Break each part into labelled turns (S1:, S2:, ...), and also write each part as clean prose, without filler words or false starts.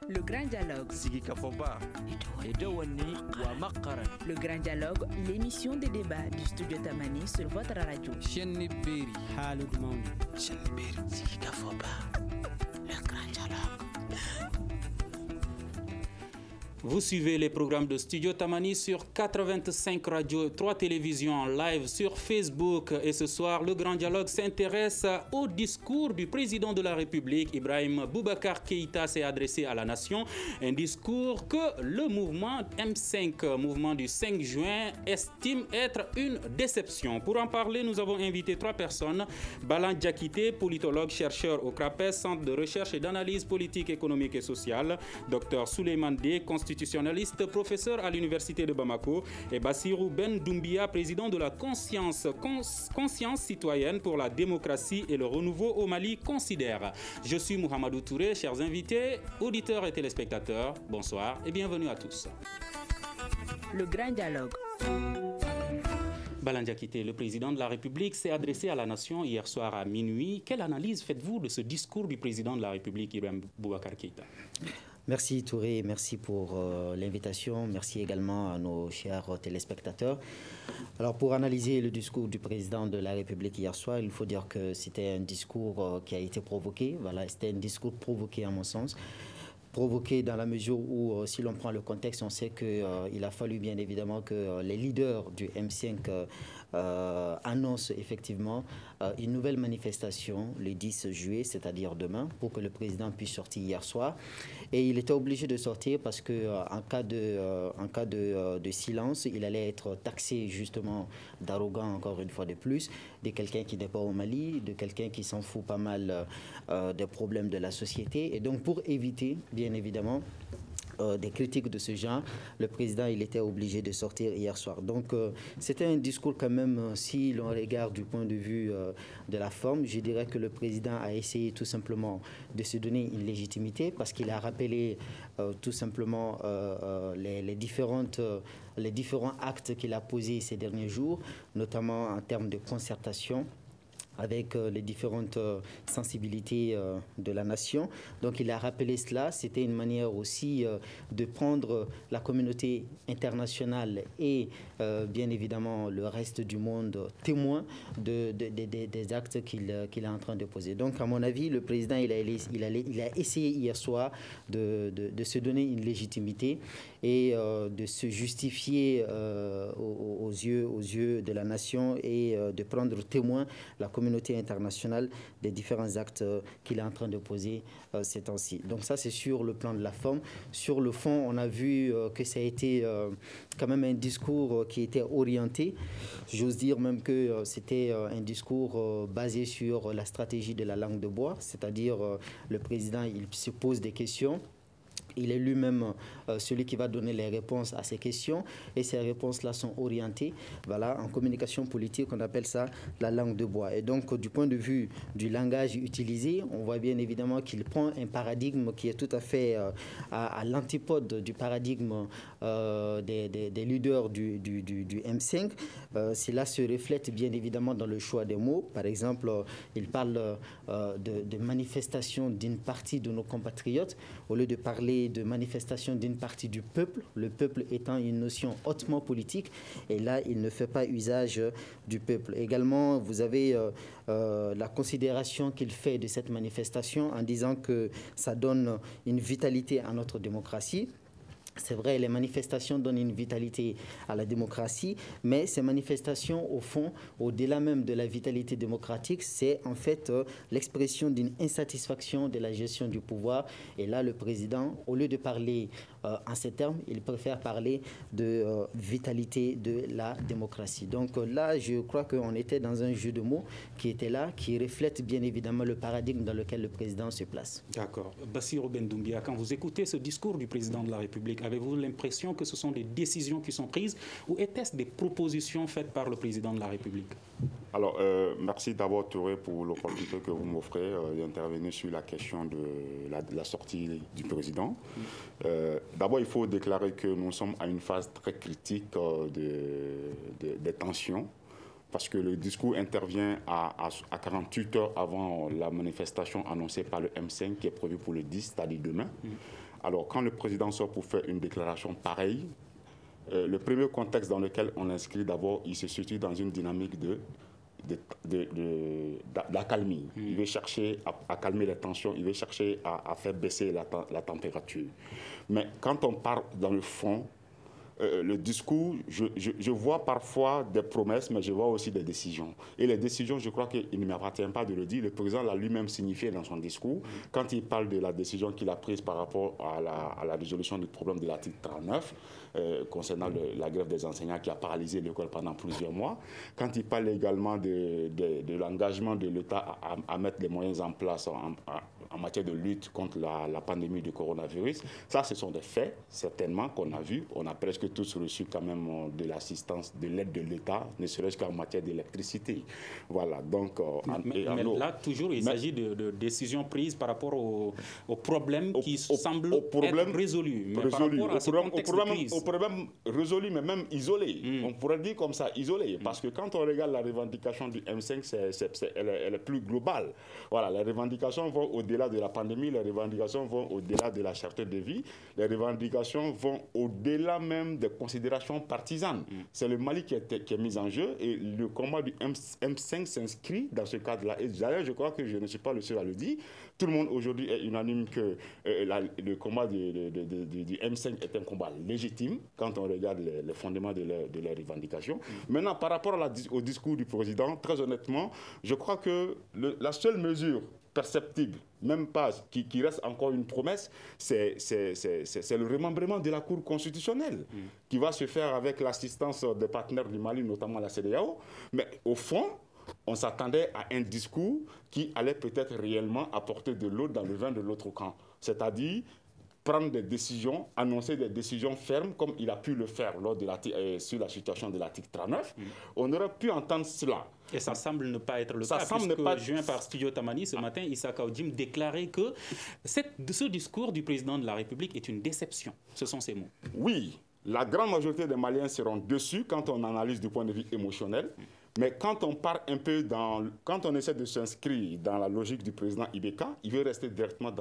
S1: Le Grand Dialogue. Le Grand Dialogue, l'émission des débats du studio Tamani sur votre radio.
S2: Le Grand Dialogue. Vous suivez les programmes de Studio Tamani sur 85 radios et 3 télévisions en live sur Facebook. Et ce soir, le Grand Dialogue s'intéresse au discours du président de la République, Ibrahim Boubacar Keïta, s'est adressé à la nation. Un discours que le mouvement M5, mouvement du 5 juin, estime être une déception. Pour en parler, nous avons invité 3 personnes. Balan Diakité, politologue, chercheur au CRAPES, Centre de recherche et d'analyse politique, économique et sociale. Dr Souleymane D, constitutionnaliste, professeur à l'université de Bamako, et Bassirou Ben Doumbia, président de la conscience citoyenne pour la démocratie et le renouveau au Mali, considère. Je suis Mohamedou Touré, chers invités, auditeurs et téléspectateurs, bonsoir et bienvenue à tous.
S1: Le Grand Dialogue.
S2: Balan Diakité, le président de la République, s'est adressé à la nation hier soir à minuit. Quelle analyse faites-vous de ce discours du président de la République, Ibrahim Boubacar Keïta?
S3: Merci Touré, merci pour l'invitation, merci également à nos chers téléspectateurs. Alors pour analyser le discours du président de la République hier soir, il faut dire que c'était un discours qui a été provoqué, voilà, c'était un discours provoqué à mon sens. Provoqué dans la mesure où, si l'on prend le contexte, on sait qu'il a fallu bien évidemment que les leaders du M5 annoncent effectivement une nouvelle manifestation le 10 juillet, c'est-à-dire demain, pour que le président puisse sortir hier soir. Et il était obligé de sortir parce qu'en cas de silence, il allait être taxé justement d'arrogant, encore une fois de plus, de quelqu'un qui n'est pas au Mali, de quelqu'un qui s'en fout pas mal des problèmes de la société. Et donc pour éviter, bien évidemment, des critiques de ce genre, le président il était obligé de sortir hier soir. Donc c'était un discours quand même, si l'on regarde du point de vue de la forme, je dirais que le président a essayé tout simplement de se donner une légitimité parce qu'il a rappelé tout simplement les différents actes qu'il a posés ces derniers jours, notamment en termes de concertation avec les différentes sensibilités de la nation. Donc il a rappelé cela, c'était une manière aussi de prendre la communauté internationale et bien évidemment le reste du monde témoin des actes qu'il est en train de poser. Donc à mon avis, le président il a essayé hier soir de se donner une légitimité et de se justifier aux yeux de la nation et de prendre témoin la communauté internationale des différents actes qu'il est en train de poser ces temps-ci. Donc ça, c'est sur le plan de la forme. Sur le fond, on a vu que ça a été quand même un discours qui était orienté. J'ose dire même que c'était un discours basé sur la stratégie de la langue de bois, c'est-à-dire le président, il se pose des questions. Il est lui-même celui qui va donner les réponses à ces questions et ces réponses-là sont orientées. Voilà, en communication politique, on appelle ça la langue de bois. Et donc, du point de vue du langage utilisé, on voit bien évidemment qu'il prend un paradigme qui est tout à fait à l'antipode du paradigme des leaders du M5. Cela se reflète bien évidemment dans le choix des mots. Par exemple, il parle de manifestation d'une partie de nos compatriotes au lieu de parler de manifestation d'une partie du peuple, le peuple étant une notion hautement politique, et là, il ne fait pas usage du peuple. Également, vous avez la considération qu'il fait de cette manifestation en disant que ça donne une vitalité à notre démocratie. C'est vrai, les manifestations donnent une vitalité à la démocratie, mais ces manifestations, au fond, au-delà même de la vitalité démocratique, c'est en fait l'expression d'une insatisfaction de la gestion du pouvoir. Et là, le président, au lieu de parler en ces termes, il préfère parler de vitalité de la démocratie. Donc là, je crois qu'on était dans un jeu de mots qui était là, qui reflète bien évidemment le paradigme dans lequel le président se place.
S2: D'accord. Bassirou Ben Doumbia, quand vous écoutez ce discours du président de la République, avez-vous l'impression que ce sont des décisions qui sont prises ou était-ce des propositions faites par le président de la République?
S4: Alors, merci d'abord Touré pour l'opportunité que vous m'offrez d'intervenir sur la question de la sortie du président. D'abord, il faut déclarer que nous sommes à une phase très critique des tensions, parce que le discours intervient à 48 heures avant la manifestation annoncée par le M5 qui est prévue pour le 10, c'est-à-dire demain. Alors, quand le président sort pour faire une déclaration pareille, le premier contexte dans lequel on inscrit d'abord, il se situe dans une dynamique d'accalmie. Il veut chercher à calmer les tensions, il veut chercher à faire baisser la température. Mais quand on part dans le fond, le discours, je vois parfois des promesses, mais je vois aussi des décisions. Et les décisions, je crois qu'il ne m'appartient pas de le dire. Le président l'a lui-même signifié dans son discours. Quand il parle de la décision qu'il a prise par rapport à la résolution du problème de l'article 39, concernant la grève des enseignants qui a paralysé l'école pendant plusieurs mois, quand il parle également de l'engagement de l'État à mettre les moyens en place en matière de lutte contre la pandémie du coronavirus, ça, ce sont des faits, certainement, qu'on a vus. On a presque tous reçu quand même de l'assistance, de l'aide de l'État, ne serait-ce qu'en matière d'électricité. Voilà, donc...
S2: mais là, toujours, il s'agit de décisions prises par rapport aux problèmes qui semblent être résolus. Mais par rapport à ce contexte de crise. Au problème résolu, mais même isolé. On pourrait dire comme ça, isolé. Parce que quand on regarde la revendication du M5, elle est plus globale. Voilà, les revendications vont au-delà de la pandémie, les revendications vont au-delà de la cherté de vie, les revendications vont au-delà même des considérations partisanes. C'est le Mali qui est mis en jeu et le combat du M5 s'inscrit dans ce cadre-là. Et d'ailleurs, je crois que je ne suis pas le seul à le dire. Tout le monde aujourd'hui est unanime que le combat du M5 est un combat légitime quand on regarde les fondements de leurs revendications. Maintenant, par rapport au discours du président, très honnêtement, je crois que la seule mesure perceptible, même pas, qui reste encore une promesse, c'est le remembrement de la Cour constitutionnelle qui va se faire avec l'assistance des partenaires du Mali, notamment la CEDEAO. Mais au fond, on s'attendait à un discours qui allait peut-être réellement apporter de l'eau dans le vin de l'autre camp. C'est-à-dire prendre des décisions, annoncer des décisions fermes, comme il a pu le faire sur la situation de l'article 39. On aurait pu entendre cela. Et ça semble ne pas être le cas, puisque joint par Studio Tamani ce matin, Issa Kaoudim déclarait que ce discours du président de la République est une déception. Ce sont ses mots.
S4: Oui, la grande majorité des Maliens seront dessus quand on analyse du point de vue émotionnel. Mais quand on part un peu quand on essaie de s'inscrire dans la logique du président Ibeka, il veut rester directement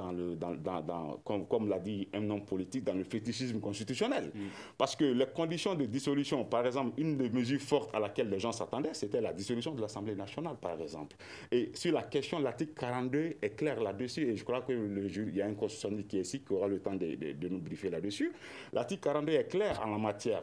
S4: comme l'a dit un homme politique, dans le fétichisme constitutionnel. Parce que les conditions de dissolution, par exemple, une des mesures fortes à laquelle les gens s'attendaient, c'était la dissolution de l'Assemblée nationale, par exemple. Et sur la question, l'article 42 est clair là-dessus, et je crois qu'il y a un constitutionnaliste qui est ici qui aura le temps de nous briefer là-dessus. L'article 42 est clair en la matière.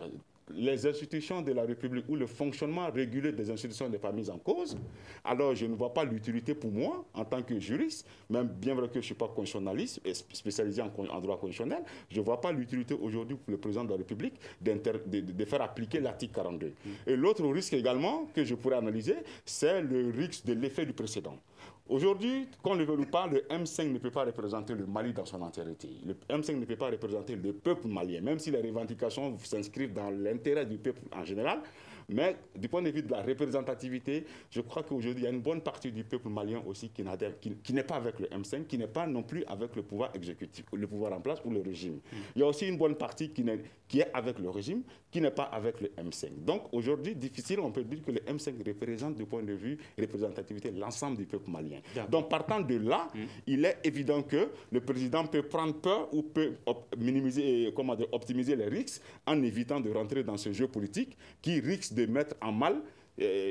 S4: Les institutions de la République ou le fonctionnement régulé des institutions n'est pas mis en cause, alors je ne vois pas l'utilité pour moi, en tant que juriste, même bien vrai que je ne suis pas constitutionnaliste et spécialisé en droit constitutionnel, je ne vois pas l'utilité aujourd'hui pour le président de la République de faire appliquer l'article 42. Et l'autre risque également que je pourrais analyser, c'est le risque de l'effet du précédent. Aujourd'hui, qu'on le veuille ou pas, le M5 ne peut pas représenter le Mali dans son entièreté. Le M5 ne peut pas représenter le peuple malien, même si les revendications s'inscrivent dans l'intérêt du peuple en général. Mais du point de vue de la représentativité, je crois qu'aujourd'hui, il y a une bonne partie du peuple malien aussi qui n'est pas avec le M5, qui n'est pas non plus avec le pouvoir exécutif, le pouvoir en place ou le régime. Il y a aussi une bonne partie qui est avec le régime, qui n'est pas avec le M5. Donc aujourd'hui, difficile, on peut dire que le M5 représente du point de vue représentativité l'ensemble du peuple malien. Donc partant de là, il est évident que le président peut prendre peur ou peut optimiser les risques en évitant de rentrer dans ce jeu politique qui risque de mettre en mal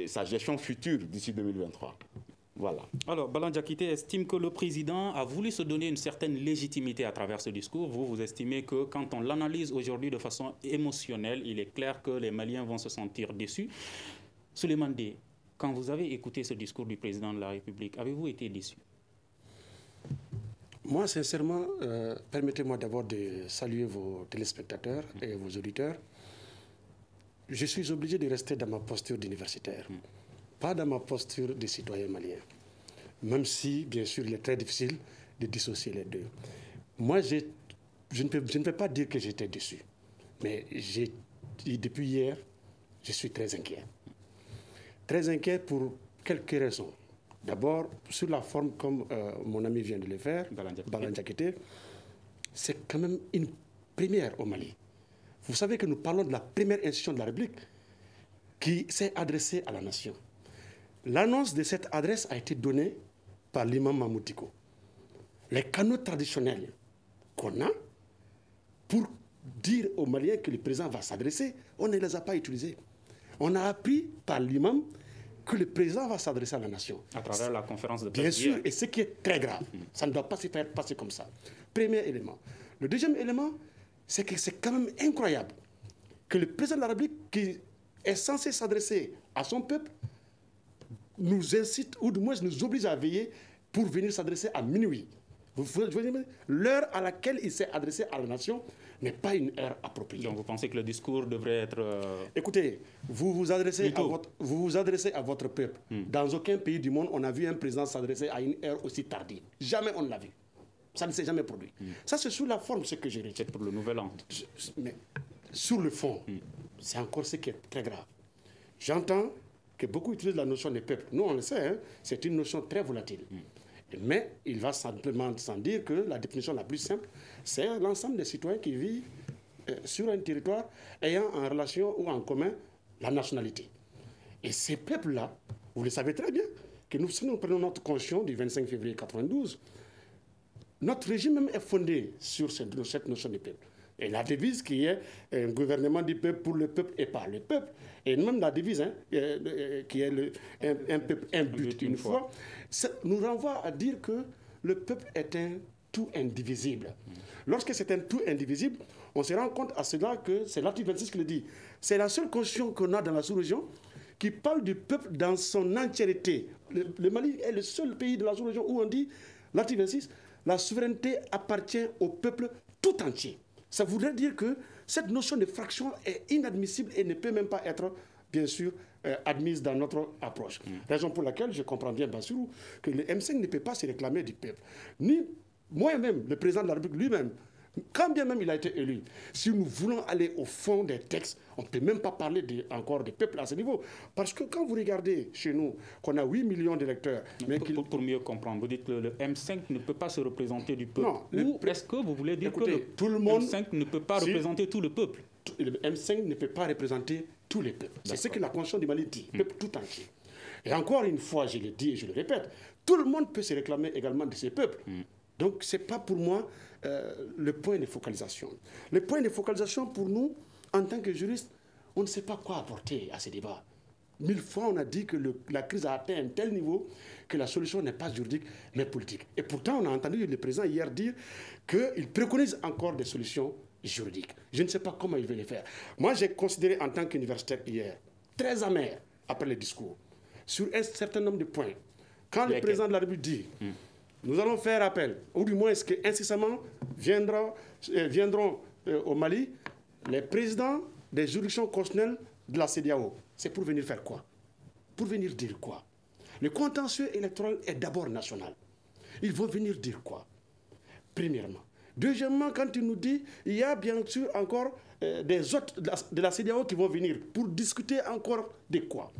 S4: sa gestion future d'ici 2023. Voilà.
S2: Alors, Balan Diakité estime que le président a voulu se donner une certaine légitimité à travers ce discours. Vous estimez que quand on l'analyse aujourd'hui de façon émotionnelle, il est clair que les Maliens vont se sentir déçus. Souleymane Dé, quand vous avez écouté ce discours du président de la République, avez-vous été déçu?
S5: Moi, sincèrement, permettez-moi d'abord de saluer vos téléspectateurs et vos auditeurs. Je suis obligé de rester dans ma posture d'universitaire, pas dans ma posture de citoyen malien. Même si, bien sûr, il est très difficile de dissocier les deux. Moi, je ne peux pas dire que j'étais déçu. Mais depuis hier, je suis très inquiet. Très inquiet pour quelques raisons. D'abord, sur la forme, comme mon ami vient de le faire, Balan Diakité, c'est quand même une première au Mali. Vous savez que nous parlons de la première institution de la République qui s'est adressée à la nation. L'annonce de cette adresse a été donnée par l'imam Mahmoud Dicko. Les canaux traditionnels qu'on a, pour dire aux Maliens que le président va s'adresser, on ne les a pas utilisés. On a appris par l'imam que le président va s'adresser à la nation.
S2: À travers la conférence de presse.
S5: Bien sûr, et ce qui est très grave. Ça ne doit pas se faire passer comme ça. Premier élément. Le deuxième élément, c'est que c'est quand même incroyable que le président de la République, qui est censé s'adresser à son peuple, nous incite, ou du moins nous oblige à veiller pour venir s'adresser à minuit. L'heure à laquelle il s'est adressé à la nation n'est pas une heure appropriée.
S2: Donc vous pensez que le discours devrait être...
S5: Écoutez, vous vous adressez à votre peuple. Dans aucun pays du monde, on a vu un président s'adresser à une heure aussi tardive. Jamais on ne l'a vu. Ça ne s'est jamais produit. Ça, c'est sous la forme ce que j'ai dit.
S2: C'est pour le nouvel an.
S5: Mais sur le fond, c'est encore ce qui est très grave. J'entends que beaucoup utilisent la notion de peuple. Nous, on le sait, hein, c'est une notion très volatile. Mais il va simplement sans dire que la définition la plus simple, c'est l'ensemble des citoyens qui vivent sur un territoire ayant en relation ou en commun la nationalité. Et ces peuples-là, vous le savez très bien, que nous, si nous prenons notre constitution du 25 février 1992, notre régime même est fondé sur cette notion de peuple. Et la devise qui est un gouvernement du peuple pour le peuple et par le peuple, et même la devise hein, qui est un peuple, un but, une foi, nous renvoie à dire que le peuple est un tout indivisible. Lorsque c'est un tout indivisible, on se rend compte à cela que c'est l'article 26 qui le dit. C'est la seule constitution qu'on a dans la sous-région qui parle du peuple dans son entièreté. Le Mali est le seul pays de la sous-région où on dit, l'article 26, la souveraineté appartient au peuple tout entier. Ça voudrait dire que cette notion de fraction est inadmissible et ne peut même pas être, bien sûr, admise dans notre approche. Raison pour laquelle je comprends bien, Bassirou, que le M5 ne peut pas se réclamer du peuple. Ni moi-même, le président de la République lui-même, quand bien même il a été élu, si nous voulons aller au fond des textes, on ne peut même pas parler encore des peuples à ce niveau. Parce que quand vous regardez chez nous, qu'on a 8 millions d'électeurs...
S2: Pour mieux comprendre, vous dites que le M5 ne peut pas se représenter du peuple.
S5: Non,
S2: ou est-ce que vous voulez dire
S5: écoutez,
S2: que le M5 ne peut pas représenter tout le peuple?
S5: Le M5 ne peut pas représenter tous les peuples. C'est ce que la Constitution du Mali dit, peuple tout entier. Et encore une fois, je le dis et je le répète, tout le monde peut se réclamer également de ces peuples. Donc, ce n'est pas pour moi le point de focalisation. Le point de focalisation pour nous, en tant que juristes, on ne sait pas quoi apporter à ce débat. 1000 fois, on a dit que la crise a atteint un tel niveau que la solution n'est pas juridique, mais politique. Et pourtant, on a entendu le président hier dire qu'il préconise encore des solutions juridiques. Je ne sais pas comment il veut les faire. Moi, j'ai considéré en tant qu'universitaire hier, très amer après le discours, sur un certain nombre de points. Quand le président de la République dit... Nous allons faire appel, ou du moins est-ce qu'incessamment viendront au Mali les présidents des juridictions constitutionnelles de la CEDEAO. C'est pour venir faire quoi? Pour venir dire quoi? Le contentieux électoral est d'abord national. Ils vont venir dire quoi? Premièrement. Deuxièmement, quand il nous dit, il y a bien sûr encore des hôtes de la CEDEAO qui vont venir pour discuter encore de quoi?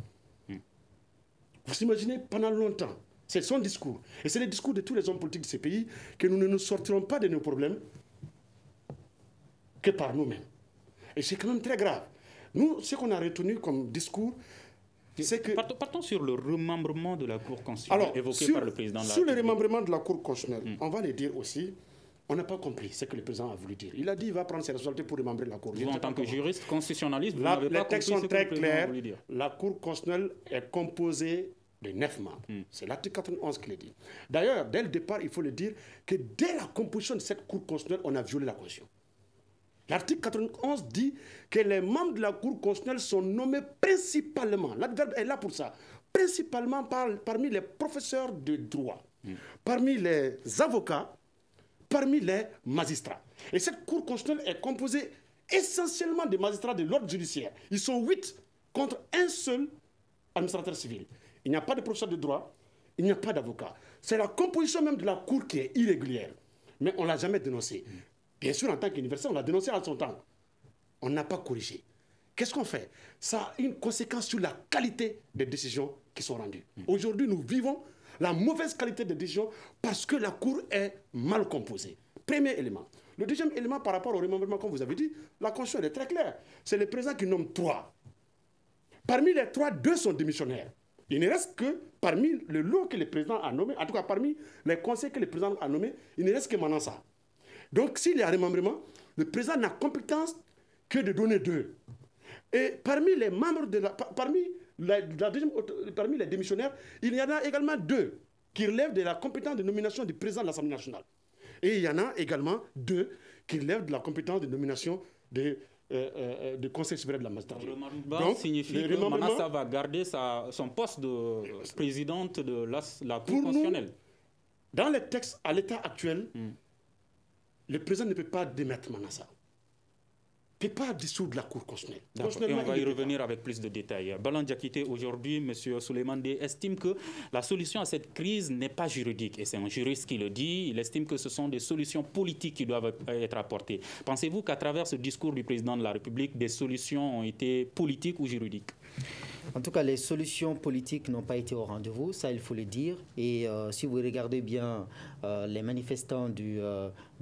S5: Vous imaginez, pendant longtemps, c'est son discours. Et c'est le discours de tous les hommes politiques de ces pays que nous ne nous sortirons pas de nos problèmes que par nous-mêmes. Et c'est quand même très grave. Nous, ce qu'on a retenu comme discours, c'est que...
S2: Partons sur le remembrement de la Cour constitutionnelle évoqué par le président de la République.
S5: Sur le remembrement de la Cour constitutionnelle, on va le dire aussi, on n'a pas compris ce que le président a voulu dire. Il a dit qu'il va prendre ses responsabilités pour remembrer la Cour.
S2: Vous, en tant que juriste constitutionnaliste, vous n'avez pas compris ce que le président a voulu dire.
S5: La Cour constitutionnelle est composée de 9 membres. C'est l'article 91 qui le dit. D'ailleurs, dès le départ, il faut le dire que dès la composition de cette Cour constitutionnelle, on a violé la Constitution. L'article 91 dit que les membres de la Cour constitutionnelle sont nommés principalement, l'adverbe est là pour ça, principalement parmi les professeurs de droit, parmi les avocats, parmi les magistrats. Et cette Cour constitutionnelle est composée essentiellement des magistrats de l'ordre judiciaire. Ils sont 8 contre un seul administrateur civil. Il n'y a pas de professeur de droit, il n'y a pas d'avocat. C'est la composition même de la Cour qui est irrégulière. Mais on ne l'a jamais dénoncée. Bien sûr, en tant qu'universitaire, on l'a dénoncé à son temps. On n'a pas corrigé. Qu'est-ce qu'on fait? Ça a une conséquence sur la qualité des décisions qui sont rendues. Aujourd'hui, nous vivons la mauvaise qualité des décisions parce que la Cour est mal composée. Premier élément. Le deuxième élément par rapport au remembrement, comme vous avez dit, la Constitution est très claire. C'est le président qui nomme 3. Parmi les 3, 2 sont démissionnaires. Il ne reste que, parmi le lot que le président a nommé, en tout cas parmi les conseils que le président a nommés, il ne reste que Manassa. Donc s'il y a un remembrement, le président n'a compétence que de donner 2. Et parmi les membres de parmi les démissionnaires, il y en a également 2 qui relèvent de la compétence de nomination du président de l'Assemblée nationale. Et il y en a également 2 qui relèvent de la compétence de nomination du Conseil supérieur de la magistrature.
S2: Le remaniement signifie que Manassa va garder son poste de présidente de la Cour constitutionnelle.
S5: Dans les textes à l'état actuel, le président ne peut pas démettre Manassa. Il ne peut pas dissoudre la Cour constitutionnelle.
S2: Et on va y revenir avec plus de détails. Balan Diakité, aujourd'hui, M. Souleymane Dé estime que la solution à cette crise n'est pas juridique. Et c'est un juriste qui le dit. Il estime que ce sont des solutions politiques qui doivent être apportées. Pensez-vous qu'à travers ce discours du président de la République, des solutions ont été politiques ou juridiques?
S3: En tout cas, les solutions politiques n'ont pas été au rendez-vous, ça il faut le dire. Et si vous regardez bien les manifestants du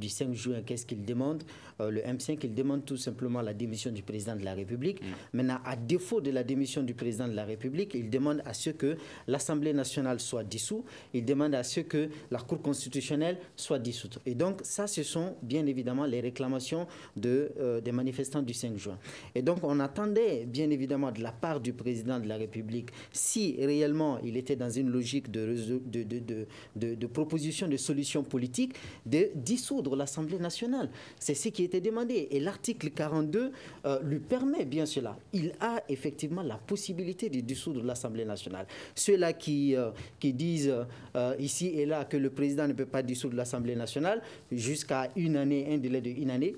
S3: 5 juin, qu'est-ce qu'ils demandent? Le M5, il demande tout simplement la démission du président de la République. Maintenant, à défaut de la démission du président de la République, il demande à ce que l'Assemblée nationale soit dissoute. Il demande à ce que la Cour constitutionnelle soit dissoute. Et donc, ça, ce sont bien évidemment les réclamations des manifestants du 5 juin. Et donc, on attendait bien évidemment de la part du président de la République, si réellement il était dans une logique de proposition de solutions politiques, de dissoudre l'Assemblée nationale. C'est ce qui était demandé. Et l'article 42 lui permet bien cela. Il a effectivement la possibilité de dissoudre l'Assemblée nationale. Ceux-là qui disent ici et là que le président ne peut pas dissoudre l'Assemblée nationale jusqu'à une année, un délai de 1 année,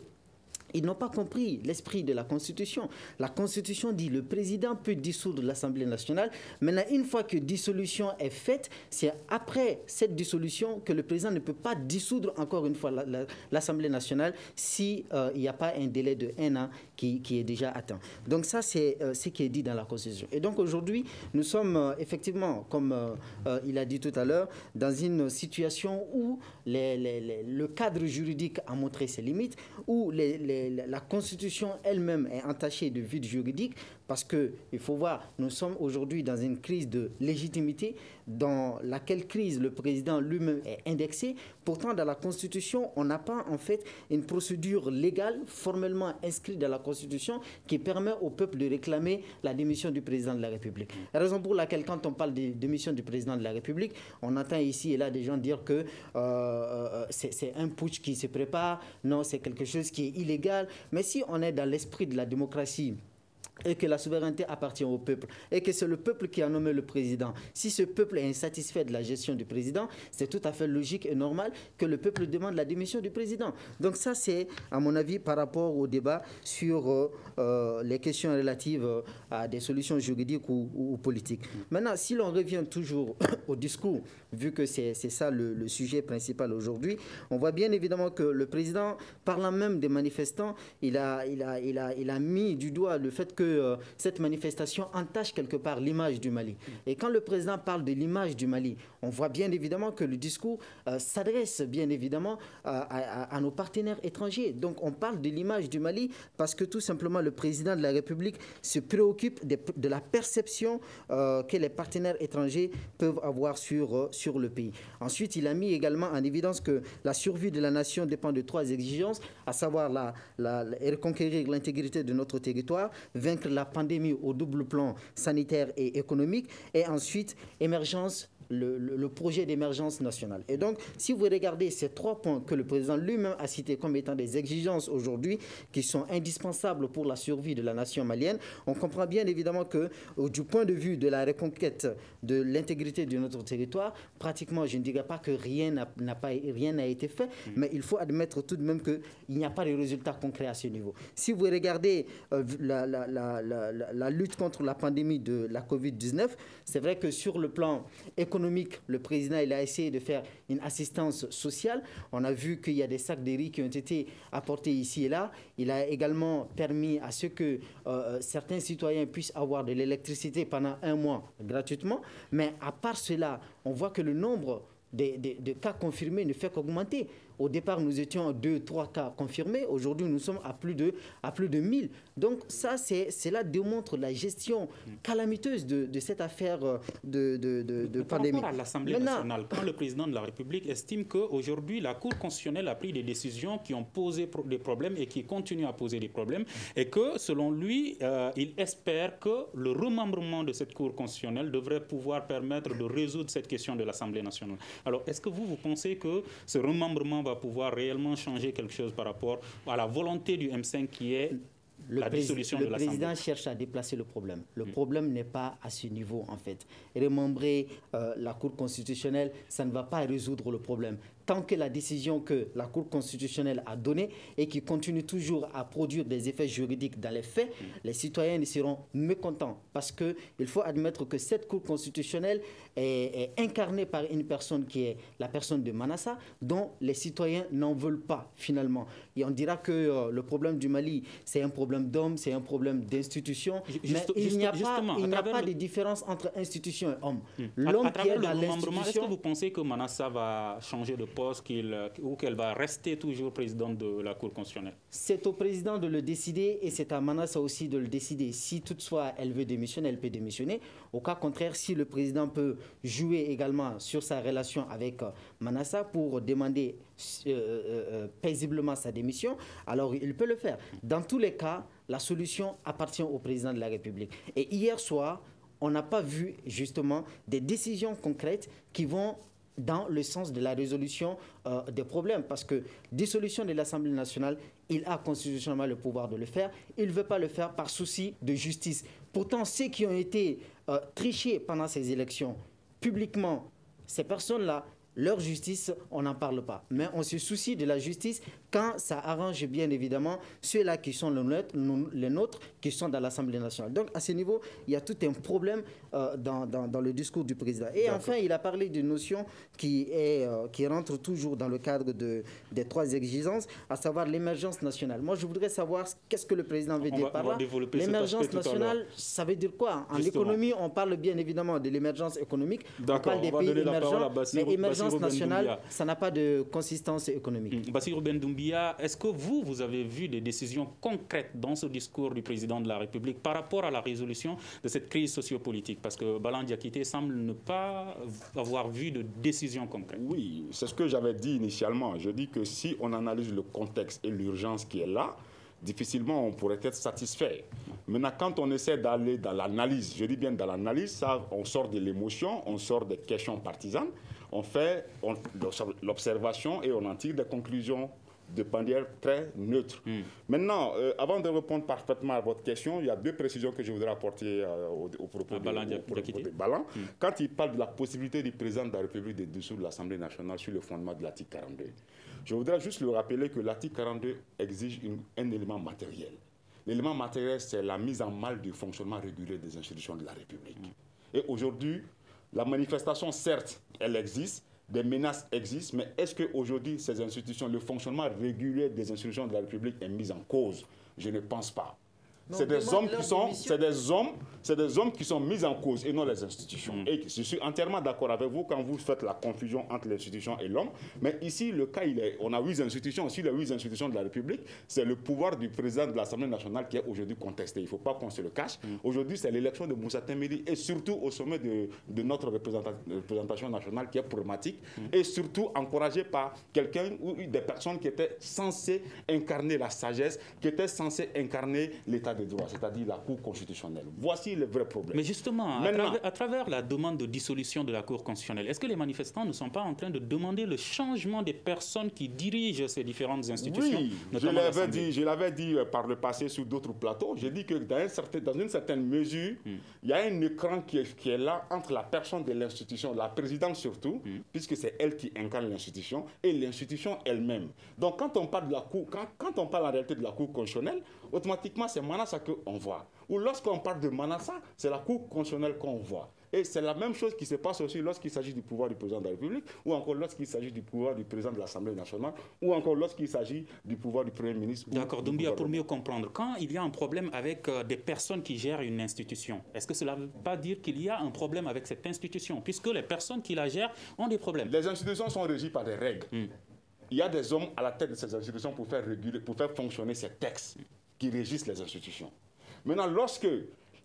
S3: ils n'ont pas compris l'esprit de la Constitution. La Constitution dit que le président peut dissoudre l'Assemblée nationale. Maintenant, une fois que dissolution est faite, c'est après cette dissolution que le président ne peut pas dissoudre encore une fois l'Assemblée nationale s'il n'y a pas un délai de 1 an qui est déjà atteint. Donc ça, c'est ce qui est dit dans la Constitution. Et donc aujourd'hui, nous sommes effectivement, comme il a dit tout à l'heure, dans une situation où le cadre juridique a montré ses limites, où la Constitution elle-même est entachée de vide juridique, parce qu'il faut voir, nous sommes aujourd'hui dans une crise de légitimité, dans laquelle crise le président lui-même est indexé. Pourtant, dans la Constitution, on n'a pas en fait une procédure légale formellement inscrite dans la Constitution qui permet au peuple de réclamer la démission du président de la République. La raison pour laquelle, quand on parle de démission du président de la République, on entend ici et là des gens dire que c'est un putsch qui se prépare, non, c'est quelque chose qui est illégal. Mais si on est dans l'esprit de la démocratie, et que la souveraineté appartient au peuple, et que c'est le peuple qui a nommé le président. Si ce peuple est insatisfait de la gestion du président, c'est tout à fait logique et normal que le peuple demande la démission du président. Donc ça, c'est, à mon avis, par rapport au débat sur les questions relatives à des solutions juridiques ou politiques. Maintenant, si l'on revient toujours au discours, vu que c'est ça le sujet principal aujourd'hui, on voit bien évidemment que le président, parlant même des manifestants, il a mis du doigt le fait que cette manifestation entache quelque part l'image du Mali. Et quand le président parle de l'image du Mali, on voit bien évidemment que le discours s'adresse bien évidemment à nos partenaires étrangers. Donc on parle de l'image du Mali parce que tout simplement le président de la République se préoccupe de la perception que les partenaires étrangers peuvent avoir sur le pays. Ensuite, il a mis également en évidence que la survie de la nation dépend de 3 exigences, à savoir reconquérir l'intégrité de notre territoire, vaincre la pandémie au double plan sanitaire et économique, et ensuite émergence, le projet d'émergence nationale. Et donc, si vous regardez ces 3 points que le président lui-même a cités comme étant des exigences aujourd'hui qui sont indispensables pour la survie de la nation malienne, on comprend bien évidemment que du point de vue de la reconquête de l'intégrité de notre territoire, pratiquement, je ne dirais pas que rien n'a été fait, mais il faut admettre tout de même qu'il n'y a pas de résultats concrets à ce niveau. Si vous regardez la lutte contre la pandémie de la Covid-19, c'est vrai que sur le plan économique, le président il a essayé de faire une assistance sociale. On a vu qu'il y a des sacs de riz qui ont été apportés ici et là. Il a également permis à ce que certains citoyens puissent avoir de l'électricité pendant 1 mois gratuitement. Mais à part cela, on voit que le nombre de cas confirmés ne fait qu'augmenter. Au départ, nous étions à 2-3 cas confirmés. Aujourd'hui, nous sommes à plus de 1000. Donc ça, cela démontre la gestion calamiteuse de cette affaire de pandémie.
S2: Par rapport à l'Assemblée nationale, quand le président de la République estime qu'aujourd'hui, la Cour constitutionnelle a pris des décisions qui ont posé des problèmes et qui continuent à poser des problèmes, et que, selon lui, il espère que le remembrement de cette Cour constitutionnelle devrait pouvoir permettre de résoudre cette question de l'Assemblée nationale. Alors, est-ce que vous pensez que ce remembrement va pouvoir réellement changer quelque chose par rapport à la volonté du M5 qui est la dissolution de l'Assemblée?
S3: Le président cherche à déplacer le problème. Le problème n'est pas à ce niveau, en fait. Remembrer la Cour constitutionnelle, ça ne va pas résoudre le problème. Tant que la décision que la Cour constitutionnelle a donnée et qui continue toujours à produire des effets juridiques dans les faits, les citoyens seront mécontents. Parce qu'il faut admettre que cette Cour constitutionnelle est incarnée par une personne qui est la personne de Manassa, dont les citoyens n'en veulent pas, finalement. Et on dira que le problème du Mali, c'est un problème d'hommes, c'est un problème d'institutions, mais il n'y a pas de différence entre institution et homme. L'homme qui est dans l'institution...
S2: Est-ce que vous pensez que Manassa va changer de poste ou qu'elle va rester toujours présidente de la Cour constitutionnelle?
S3: C'est au président de le décider et c'est à Manassa aussi de le décider. Si toutefois elle veut démissionner, elle peut démissionner. Au cas contraire, si le président peut jouer également sur sa relation avec Manassa pour demander paisiblement sa démission, alors il peut le faire. Dans tous les cas, la solution appartient au président de la République. Et hier soir, on n'a pas vu justement des décisions concrètes qui vont dans le sens de la résolution des problèmes. Parce que dissolution de l'Assemblée nationale, il a constitutionnellement le pouvoir de le faire. Il ne veut pas le faire par souci de justice. Pourtant, ceux qui ont été trichés pendant ces élections, publiquement, ces personnes-là, leur justice, on n'en parle pas. Mais on se soucie de la justice quand ça arrange bien évidemment ceux-là qui sont les nôtres, qui sont dans l'Assemblée nationale. Donc à ce niveau, il y a tout un problème dans le discours du président. Et enfin, il a parlé d'une notion qui rentre toujours dans le cadre des 3 exigences, à savoir l'émergence nationale. Moi, je voudrais savoir qu'est-ce que le président veut dire par là. L'émergence nationale, ça veut dire quoi? En économie, on parle bien évidemment de l'émergence économique. On parle des pays émergents, mais émergence nationale, ça n'a pas de consistance économique.
S2: Bassirou Ben Doumbia, est-ce que vous avez vu des décisions concrètes dans ce discours du président de la République par rapport à la résolution de cette crise sociopolitique? Parce que Balan Diakité semble ne pas avoir vu de décisions concrètes.
S4: Oui, c'est ce que j'avais dit initialement. Je dis que si on analyse le contexte et l'urgence qui est là, difficilement on pourrait être satisfait. Maintenant, quand on essaie d'aller dans l'analyse, je dis bien dans l'analyse, ça, on sort de l'émotion, on sort des questions partisanes, on fait l'observation et on en tire des conclusions de manière très neutre. Maintenant, avant de répondre parfaitement à votre question, il y a 2 précisions que je voudrais apporter au propos de Balan. Quand il parle de la possibilité du président de la République de dissoudre l'Assemblée nationale sur le fondement de l'article 42, je voudrais juste lui rappeler que l'article 42 exige un élément matériel. L'élément matériel, c'est la mise en mal du fonctionnement régulier des institutions de la République. Et aujourd'hui, la manifestation, certes, elle existe, des menaces existent, mais est-ce qu'aujourd'hui, ces institutions, le fonctionnement régulier des institutions de la République est mis en cause? Je ne pense pas. C'est des hommes qui sont mis en cause et non les institutions. Et je suis entièrement d'accord avec vous quand vous faites la confusion entre l'institution et l'homme. Mais ici, le cas, on a 8 institutions. Aussi, les 8 institutions de la République, c'est le pouvoir du président de l'Assemblée nationale qui est aujourd'hui contesté. Il ne faut pas qu'on se le cache. Aujourd'hui, c'est l'élection de Moussa Tembeli et surtout au sommet de notre représentation nationale qui est problématique et surtout encouragée par quelqu'un ou des personnes qui étaient censées incarner la sagesse, qui étaient censées incarner l'état de droit, c'est-à-dire la Cour constitutionnelle. Voici le vrai problème.
S2: Mais justement, à travers la demande de dissolution de la Cour constitutionnelle, est-ce que les manifestants ne sont pas en train de demander le changement des personnes qui dirigent ces différentes institutions?
S4: Oui, je l'avais dit par le passé sur d'autres plateaux. J'ai dit que dans une certaine mesure, il y a un écran qui est là entre la personne de l'institution, la présidente surtout, puisque c'est elle qui incarne l'institution, et l'institution elle-même. Donc quand on parle de la Cour, quand on parle en réalité de la Cour constitutionnelle, automatiquement c'est Manassa qu'on voit. Ou lorsqu'on parle de Manassa, c'est la Cour constitutionnelle qu'on voit. Et c'est la même chose qui se passe aussi lorsqu'il s'agit du pouvoir du président de la République, ou encore lorsqu'il s'agit du pouvoir du président de l'Assemblée nationale, ou encore lorsqu'il s'agit du pouvoir du Premier ministre.
S2: D'accord, Doumbia, pour mieux comprendre, quand il y a un problème avec des personnes qui gèrent une institution, est-ce que cela ne veut pas dire qu'il y a un problème avec cette institution, puisque les personnes qui la gèrent ont des problèmes?
S4: Les institutions sont régies par des règles. il y a des hommes à la tête de ces institutions pour faire fonctionner ces textes qui régissent les institutions. Maintenant, lorsque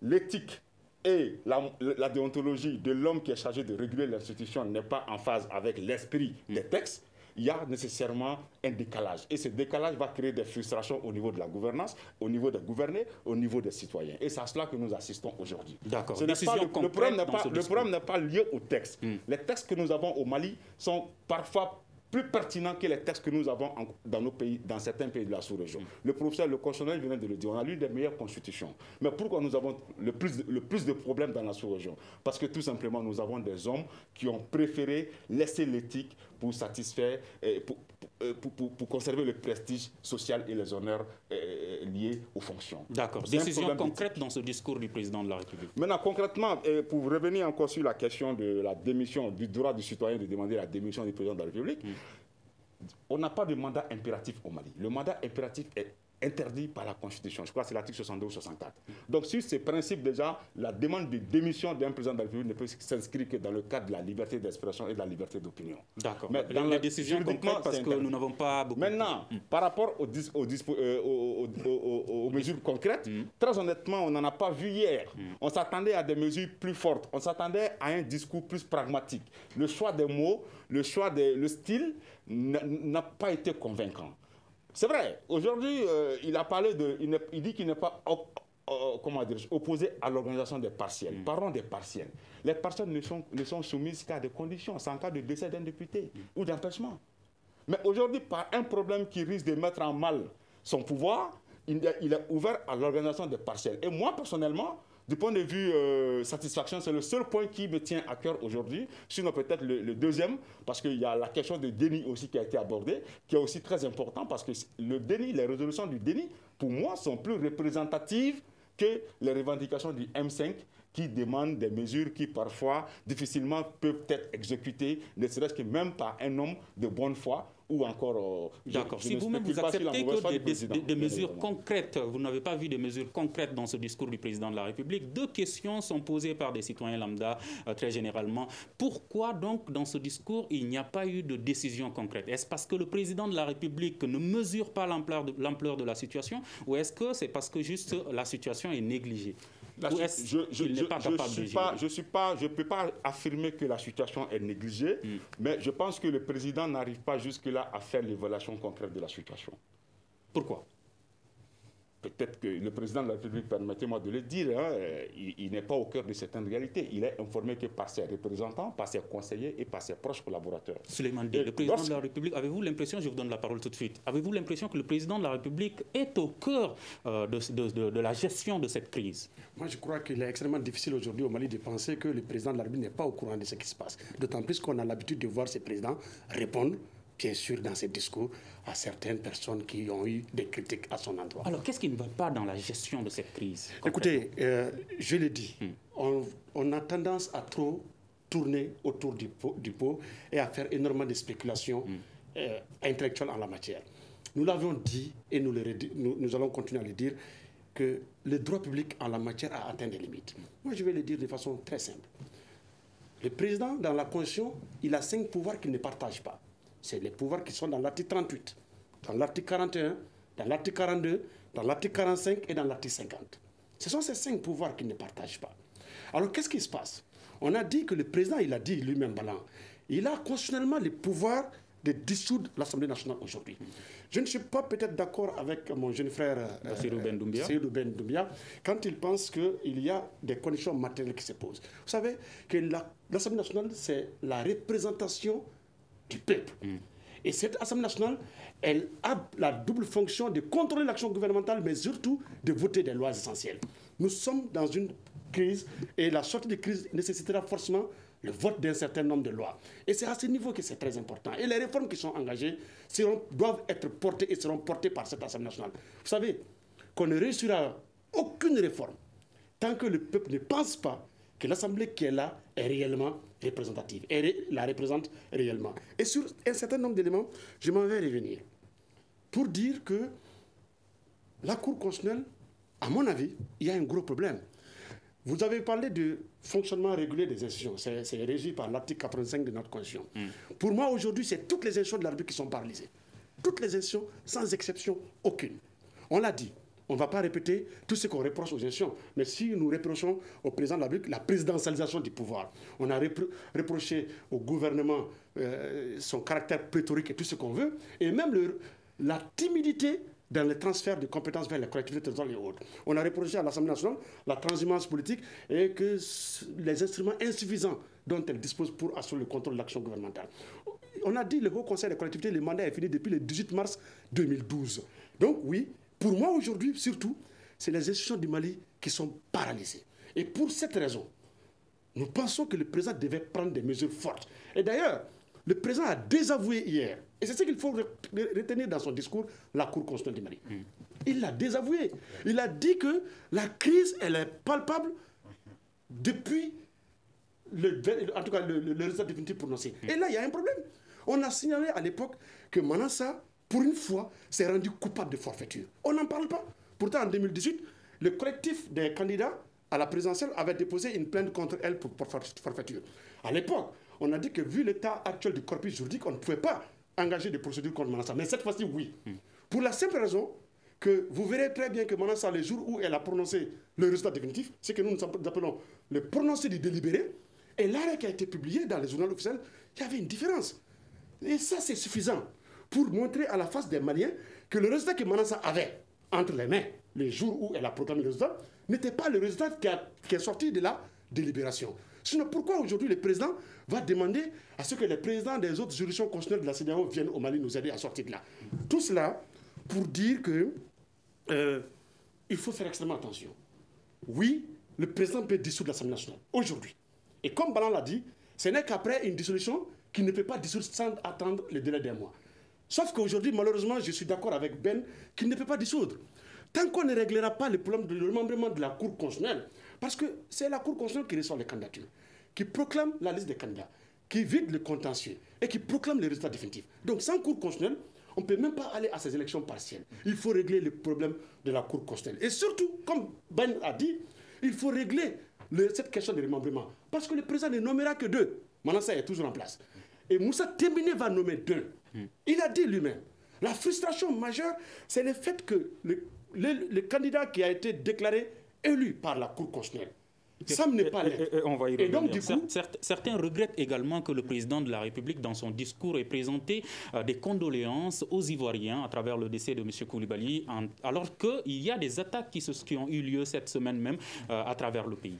S4: l'éthique et la déontologie de l'homme qui est chargé de réguler l'institution n'est pas en phase avec l'esprit des textes, il y a nécessairement un décalage. Et ce décalage va créer des frustrations au niveau de la gouvernance, au niveau des gouvernés, au niveau des citoyens. Et c'est à cela que nous assistons aujourd'hui.
S2: D'accord.
S4: Le problème n'est pas lié au texte. Les textes que nous avons au Mali sont parfois plus pertinent que les textes que nous avons dans nos pays, dans certains pays de la sous-région. Le professeur, le constitutionnel venait de le dire, on a l'une des meilleures constitutions. Mais pourquoi nous avons le plus de problèmes dans la sous-région? Parce que tout simplement, nous avons des hommes qui ont préféré laisser l'éthique pour satisfaire, pour conserver le prestige social et les honneurs liés aux fonctions.
S2: D'accord. Décision concrète dans ce discours du président de la République.
S4: Maintenant, concrètement, pour revenir encore sur la question de la démission, du droit du citoyen de demander la démission du président de la République, on n'a pas de mandat impératif au Mali. Le mandat impératif est interdit par la Constitution. Je crois que c'est l'article 62 ou 64. Donc, sur ces principes, déjà, la demande de démission d'un président de la République ne peut s'inscrire que dans le cadre de la liberté d'expression et de la liberté d'opinion.
S2: D'accord. Mais dans la décision concrète, parce que nous n'avons pas beaucoup...
S4: Maintenant, par rapport aux mesures concrètes, très honnêtement, on n'en a pas vu hier. On s'attendait à des mesures plus fortes. On s'attendait à un discours plus pragmatique. Le choix des mots, le style n'a pas été convaincant. C'est vrai, aujourd'hui, il a parlé il dit qu'il n'est pas opposé à l'organisation des partiels. Parlons des partiels. Les partiels ne sont soumises qu'à des conditions. C'est en cas de décès d'un député ou d'empêchement. Mais aujourd'hui, par un problème qui risque de mettre en mal son pouvoir, il est ouvert à l'organisation des partiels. Et moi, personnellement, du point de vue satisfaction, c'est le seul point qui me tient à cœur aujourd'hui, sinon peut-être le deuxième, parce qu'il y a la question de déni aussi qui a été abordée, qui est aussi très important, parce que le déni, les résolutions du déni, pour moi, sont plus représentatives que les revendications du M5 qui demandent des mesures qui parfois difficilement peuvent être exécutées, ne serait-ce que même par un homme de bonne foi ou encore...
S2: D'accord. Si vous-même vous acceptez que des mesures concrètes, vous n'avez pas vu des mesures concrètes dans ce discours du président de la République, deux questions sont posées par des citoyens lambda très généralement. Pourquoi donc dans ce discours il n'y a pas eu de décision concrète? Est-ce parce que le président de la République ne mesure pas l'ampleur de la situation, ou est-ce que c'est parce que juste la situation est négligée? Je ne peux pas affirmer que la situation est négligée, mais je pense que le président n'arrive pas jusque-là à faire l'évaluation concrète de la situation. Pourquoi? Peut-être que le président de la République, permettez-moi de le dire, il n'est pas au cœur de certaines réalités. Il est informé que par ses représentants, par ses conseillers et par ses proches collaborateurs. Souleymane Dieng, le président de la République, avez-vous l'impression, je vous donne la parole tout de suite, avez-vous l'impression que le président de la République est au cœur de la gestion de cette crise?
S5: Moi, je crois qu'il est extrêmement difficile aujourd'hui au Mali de penser que le président de la République n'est pas au courant de ce qui se passe. D'autant plus qu'on a l'habitude de voir ces présidents répondre, bien sûr, dans ses discours, à certaines personnes qui ont eu des critiques à son endroit.
S2: Alors, qu'est-ce qui ne va pas dans la gestion de cette crise?
S5: Écoutez, je l'ai dit, on a tendance à trop tourner autour du pot et à faire énormément de spéculations intellectuelles en la matière. Nous l'avions dit et nous allons continuer à le dire, que le droit public en la matière a atteint des limites. Moi, je vais le dire de façon très simple. Le président, dans la Constitution, il a 5 pouvoirs qu'il ne partage pas. C'est les pouvoirs qui sont dans l'article 38, dans l'article 41, dans l'article 42, dans l'article 45 et dans l'article 50. Ce sont ces 5 pouvoirs qu'il ne partage pas. Alors, qu'est-ce qui se passe? On a dit que le président, il a dit lui-même, il a constitutionnellement le pouvoir de dissoudre l'Assemblée nationale aujourd'hui. Je ne suis pas peut-être d'accord avec mon jeune frère
S2: Seydou Ben
S5: Doumbia quand il pense qu'il y a des conditions matérielles qui se posent. Vous savez que l'Assemblée nationale, c'est la représentation du peuple. Et cette Assemblée nationale, elle a la double fonction de contrôler l'action gouvernementale, mais surtout de voter des lois essentielles. Nous sommes dans une crise et la sortie de crise nécessitera forcément le vote d'un certain nombre de lois. Et c'est à ce niveau que c'est très important. Et les réformes qui sont engagées doivent être portées et seront portées par cette Assemblée nationale. Vous savez qu'on ne réussira aucune réforme tant que le peuple ne pense pas que l'Assemblée qui est là est réellement représentative, et la représente réellement. Et sur un certain nombre d'éléments, je m'en vais revenir pour dire que la Cour constitutionnelle, à mon avis, il y a un gros problème. Vous avez parlé du fonctionnement régulier des institutions. C'est régi par l'article 85 de notre Constitution. Pour moi, aujourd'hui, c'est toutes les institutions de la République qui sont paralysées. Toutes les institutions, sans exception aucune. On l'a dit. On ne va pas répéter tout ce qu'on reproche aux institutions. Mais si nous reprochons au président de la République la présidentialisation du pouvoir, on a reproché au gouvernement son caractère pléthorique et tout ce qu'on veut, et même la timidité dans les transferts de compétences vers les collectivités territoriales et autres. On a reproché à l'Assemblée nationale la transhumance politique et que les instruments insuffisants dont elle dispose pour assurer le contrôle de l'action gouvernementale. On a dit le Haut Conseil des collectivités, le mandat est fini depuis le 18 mars 2012. Donc oui, pour moi aujourd'hui surtout, c'est les institutions du Mali qui sont paralysées. Et pour cette raison, nous pensons que le président devait prendre des mesures fortes. Et d'ailleurs, le président a désavoué hier, et c'est ce qu'il faut retenir dans son discours, la Cour constitutionnelle du Mali. Il l'a désavoué. Il a dit que la crise, elle est palpable depuis en tout cas le résultat définitif prononcé. Et là, il y a un problème. On a signalé à l'époque que Manassa, pour une fois, s'est rendu coupable de forfaiture. On n'en parle pas. Pourtant, en 2018, le collectif des candidats à la présidentielle avait déposé une plainte contre elle pour forfaiture. À l'époque, on a dit que vu l'état actuel du corpus juridique, on ne pouvait pas engager des procédures contre Manassa. Mais cette fois-ci, oui. Pour la simple raison que vous verrez très bien que Manassa, le jour où elle a prononcé le résultat définitif, c'est que nous appelons le prononcé du délibéré, et l'arrêt qui a été publié dans les journaux officiels, il y avait une différence. Et ça, c'est suffisant pour montrer à la face des Maliens que le résultat que Manassa avait entre les mains, les jours où elle a proclamé le résultat, n'était pas le résultat qui est sorti de la délibération. Sinon, pourquoi aujourd'hui le président va demander à ce que les présidents des autres juridictions constitutionnelles de la CEDEAO viennent au Mali nous aider à sortir de là? Tout cela pour dire que il faut faire extrêmement attention. Oui, le président peut dissoudre l'Assemblée nationale aujourd'hui. Et comme Balan l'a dit, ce n'est qu'après une dissolution qu'il ne peut pas dissoudre sans attendre le délai d'un mois. Sauf qu'aujourd'hui, malheureusement, je suis d'accord avec Ben qu'il ne peut pas dissoudre. Tant qu'on ne réglera pas le problème de remembrement de la Cour constitutionnelle, parce que c'est la Cour constitutionnelle qui reçoit les candidatures, qui proclame la liste des candidats, qui vide le contentieux et qui proclame les résultats définitifs. Donc sans Cour constitutionnelle, on ne peut même pas aller à ces élections partielles. Il faut régler le problème de la Cour constitutionnelle. Et surtout, comme Ben a dit, il faut régler cette question de remembrement. Parce que le président ne nommera que 2. Manassa est toujours en place. Et Moussa Témine va nommer 2. Il a dit lui-même. La frustration majeure, c'est le fait que le candidat qui a été déclaré élu par la Cour constitutionnelle, Sam n'est pas l'être.
S2: On va y revenir.
S5: Et donc, du coup,
S2: certains regrettent également que le président de la République, dans son discours, ait présenté des condoléances aux Ivoiriens à travers le décès de M. Koulibaly, alors qu'il y a des attaques qui ont eu lieu cette semaine même à travers le pays.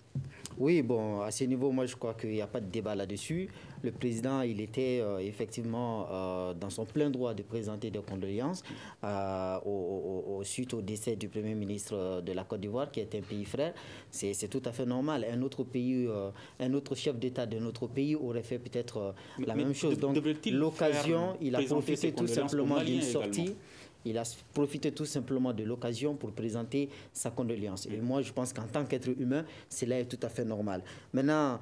S2: Oui, bon, à ce niveau, moi, je crois qu'il n'y a pas de débat là-dessus. Le président, il était effectivement dans son plein droit de présenter des condoléances suite au décès du Premier ministre de la Côte d'Ivoire, qui est un pays frère. C'est tout à fait normal. Un autre pays, un autre chef d'État de notre pays aurait fait peut-être la même chose. Donc, l'occasion, il a profité tout simplement d'une sortie. Il a profité tout simplement de l'occasion pour présenter sa condoléance. Et moi, je pense qu'en tant qu'être humain, cela est tout à fait normal. Maintenant,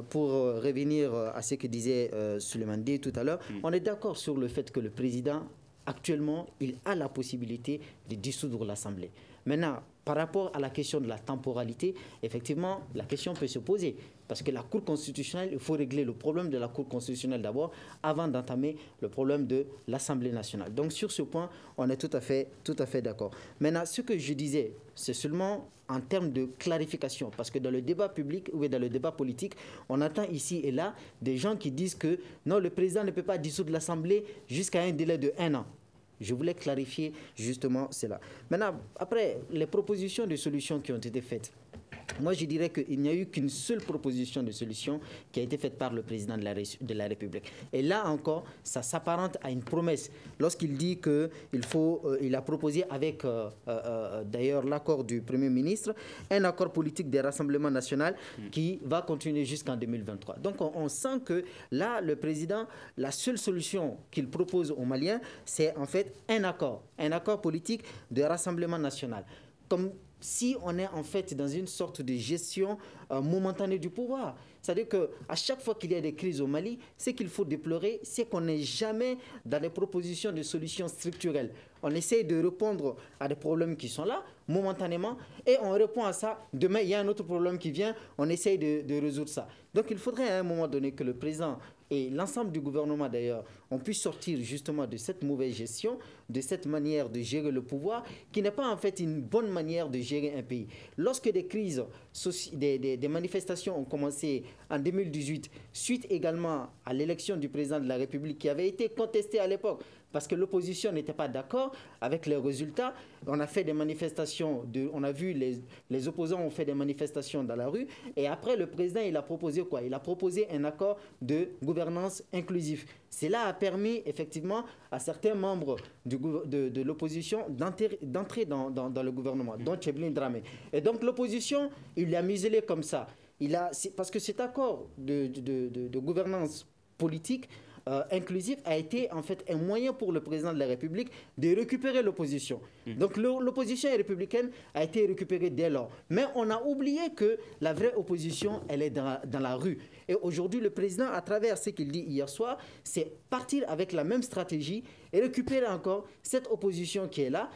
S2: pour revenir à ce que disait Souleymane Ndéye tout à l'heure, on est d'accord sur le fait que le président, actuellement, il a la possibilité de dissoudre l'Assemblée. Maintenant, par rapport à la question de la temporalité, effectivement, la question peut se poser. Parce que la Cour constitutionnelle, il faut régler le problème de la Cour constitutionnelle d'abord, avant d'entamer le problème de l'Assemblée nationale. Donc sur ce point, on est tout à fait d'accord. Maintenant, ce que je disais, c'est seulement en termes de clarification. Parce que dans le débat public ou dans le débat politique, on attend ici et là des gens qui disent que non, le président ne peut pas dissoudre l'Assemblée jusqu'à un délai de 1 an. Je voulais clarifier justement cela. Maintenant, après, les propositions de solutions qui ont été faites, moi je dirais qu'il n'y a eu qu'une seule proposition de solution qui a été faite par le président de la République. Et là encore, ça s'apparente à une promesse. Lorsqu'il dit qu'il a proposé avec d'ailleurs l'accord du Premier ministre, un accord politique des rassemblements nationaux qui va continuer jusqu'en 2023. Donc on sent que là, le président, la seule solution qu'il propose aux Maliens, c'est en fait un accord politique de rassemblement national. Comme si on est en fait dans une sorte de gestion momentanée du pouvoir.
S3: C'est-à-dire qu'à chaque fois qu'il y a des crises au Mali, ce qu'il faut déplorer, c'est qu'on n'est jamais dans des propositions de solutions structurelles. On essaie de répondre à des problèmes qui sont là, momentanément, et on répond à ça. Demain, il y a un autre problème qui vient, on essaie de résoudre ça. Donc il faudrait à un moment donné que le président et l'ensemble du gouvernement d'ailleurs, on puisse sortir justement de cette mauvaise gestion, de cette manière de gérer le pouvoir, qui n'est pas en fait une bonne manière de gérer un pays. Lorsque des crises, des manifestations ont commencé en 2018, suite également à l'élection du président de la République qui avait été contestée à l'époque, parce que l'opposition n'était pas d'accord avec les résultats. On a fait des manifestations, on a vu les opposants ont fait des manifestations dans la rue, et après le président il a proposé quoi? Il a proposé un accord de gouvernance inclusive. Cela a permis effectivement à certains membres de l'opposition d'entrer dans le gouvernement, dont Tchéblin Dramé. Et donc l'opposition, il l'a muselé comme ça. Parce que cet accord de gouvernance politique inclusif a été en fait un moyen pour le président de la République de récupérer l'opposition. Donc l'opposition républicaine a été récupérée dès lors. Mais on a oublié que la vraie opposition, elle est dans la rue. Et aujourd'hui, le président, à travers ce qu'il dit hier soir, c'est partir avec la même stratégie et récupérer encore cette opposition qui est là,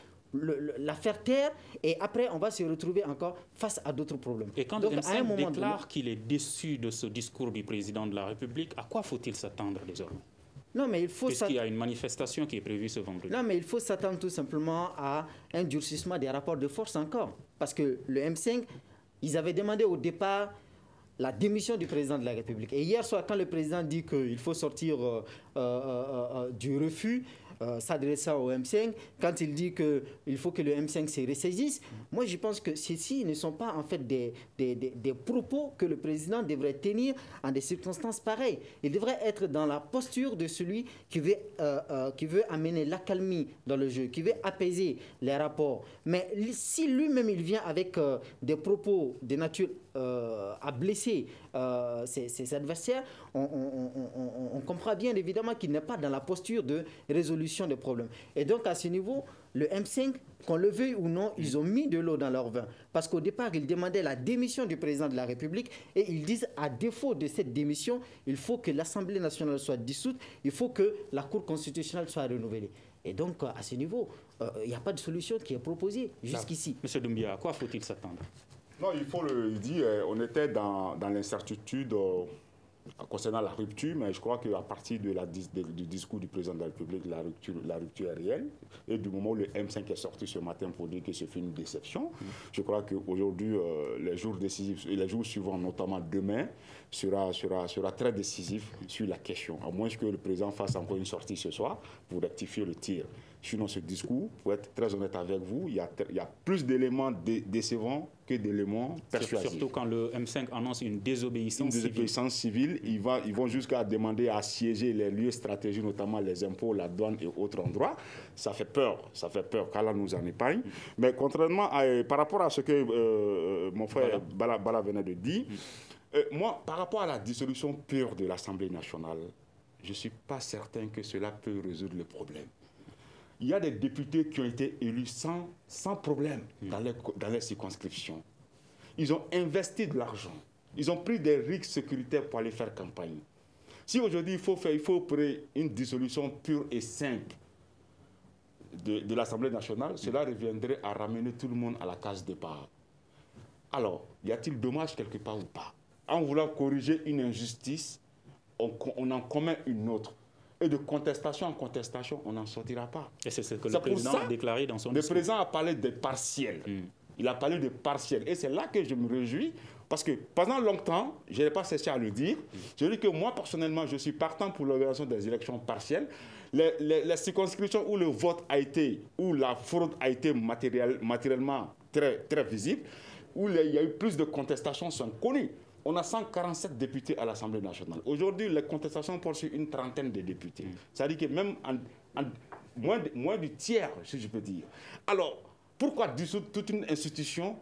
S3: la faire taire, et après on va se retrouver encore face à d'autres problèmes.
S2: Et quand le M5 déclare qu'il est déçu de ce discours du président de la République, à quoi faut-il s'attendre désormais?
S3: Non, mais il faut
S2: Puisqu'il y a une manifestation qui est prévue ce vendredi.
S3: Non, mais il faut s'attendre tout simplement à un durcissement des rapports de force encore. Parce que le M5, ils avaient demandé au départ la démission du président de la République. Et hier soir, quand le président dit qu'il faut sortir du refus, s'adressant au M5, quand il dit qu'il faut que le M5 se ressaisisse, moi je pense que ceux-ci ne sont pas en fait des propos que le président devrait tenir en des circonstances pareilles. Il devrait être dans la posture de celui qui veut amener l'accalmie dans le jeu, qui veut apaiser les rapports. Mais si lui-même il vient avec des propos de nature à blesser ses adversaires, on comprend bien évidemment qu'il n'est pas dans la posture de résolution des problèmes. Et donc à ce niveau, le M5, qu'on le veuille ou non, ils ont mis de l'eau dans leur vin. Parce qu'au départ, ils demandaient la démission du président de la République, et ils disent à défaut de cette démission, il faut que l'Assemblée nationale soit dissoute, il faut que la Cour constitutionnelle soit renouvelée. Et donc à ce niveau, il n'y a pas de solution qui est proposée jusqu'ici.
S2: Monsieur Doumbia, à quoi faut-il s'attendre?
S4: Non, il faut le dire, on était dans l'incertitude concernant la rupture, mais je crois qu'à partir du discours du président de la République, la rupture est réelle. Et du moment où le M5 est sorti ce matin pour dire que ce fut une déception, je crois qu'aujourd'hui, les jours décisifs et les jours suivants, notamment demain, sera très décisif sur la question. À moins que le président fasse encore une sortie ce soir pour rectifier le tir. Sinon, ce discours, pour être très honnête avec vous, il y a plus d'éléments décevants que d'éléments persuasifs.
S2: Surtout quand le M5 annonce une désobéissance
S4: civile. Ils vont jusqu'à demander à siéger les lieux stratégiques, notamment les impôts, la douane et autres endroits. Ça fait peur qu'Allah nous en épargne. Mais contrairement par rapport à ce que mon frère Bala venait de dire, moi, par rapport à la dissolution pure de l'Assemblée nationale, je ne suis pas certain que cela peut résoudre le problème. Il y a des députés qui ont été élus sans problème dans les circonscriptions. Ils ont investi de l'argent. Ils ont pris des risques sécuritaires pour aller faire campagne. Si aujourd'hui il faut créer une dissolution pure et simple de l'Assemblée nationale, cela reviendrait à ramener tout le monde à la case départ. Alors, y a-t-il dommage quelque part ou pas? En voulant corriger une injustice, on en commet une autre. Et de contestation en contestation, on n'en sortira pas.
S2: Et c'est ce que le président a déclaré dans son discours.
S4: Le président a parlé des partiels. Il a parlé de partiels. Et c'est là que je me réjouis, parce que pendant longtemps, je n'ai pas cessé à le dire, je dis que moi, personnellement, je suis partant pour l'organisation des élections partielles. Les circonscriptions où le vote a été, où la fraude a été matériellement très, très visible, où il y a eu plus de contestations sont connues. On a 147 députés à l'Assemblée nationale. Aujourd'hui, les contestations portent sur une trentaine de députés. C'est-à-dire que même moins du tiers, si je peux dire. Alors, pourquoi dissoudre toute une institution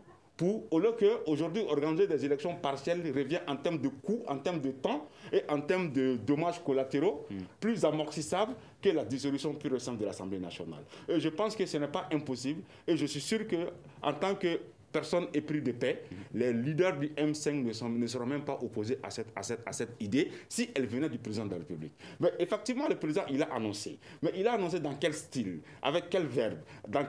S4: au lieu qu'aujourd'hui, organiser des élections partielles revient en termes de coûts, en termes de temps et en termes de dommages collatéraux plus amortissables que la dissolution pure et simple de l'Assemblée nationale. Et je pense que ce n'est pas impossible. Et je suis sûr qu'en tant que personne épris de paix, les leaders du M5 ne seront même pas opposés à cette idée si elle venait du président de la République. Mais effectivement, le président, il a annoncé. Mais il a annoncé dans quel style, avec quel verbe, dans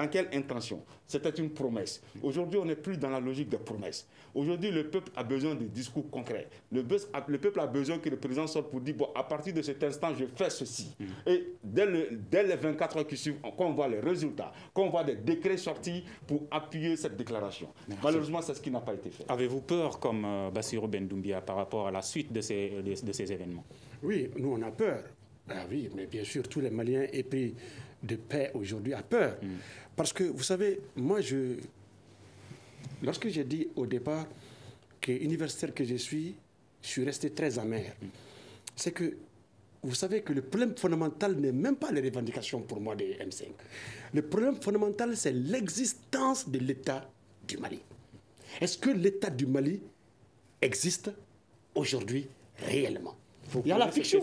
S4: quelle intention. C'était une promesse. Aujourd'hui, on n'est plus dans la logique des promesses. Aujourd'hui, le peuple a besoin de discours concrets. Le peuple a besoin que le président sorte pour dire, bon, à partir de cet instant, je fais ceci. Et dès les 24 heures qui suivent, qu'on voit les résultats, qu'on voit des décrets sortis pour appuyer cette déclaration. Merci. Malheureusement, c'est ce qui n'a pas été fait.
S2: Avez-vous peur, comme Bassirou Ben Doumbia, par rapport à la suite de ces événements?
S5: Oui, nous, on a peur. Ah oui, mais bien sûr, tous les Maliens épris de paix aujourd'hui ont peur. Parce que, vous savez, moi, lorsque j'ai dit au départ que universitaire que je suis resté très amer. C'est que, vous savez que le problème fondamental n'est même pas les revendications pour moi des M5. Le problème fondamental, c'est l'existence de l'État du Mali. Est-ce que l'État du Mali existe aujourd'hui réellement? Il y a la fiction.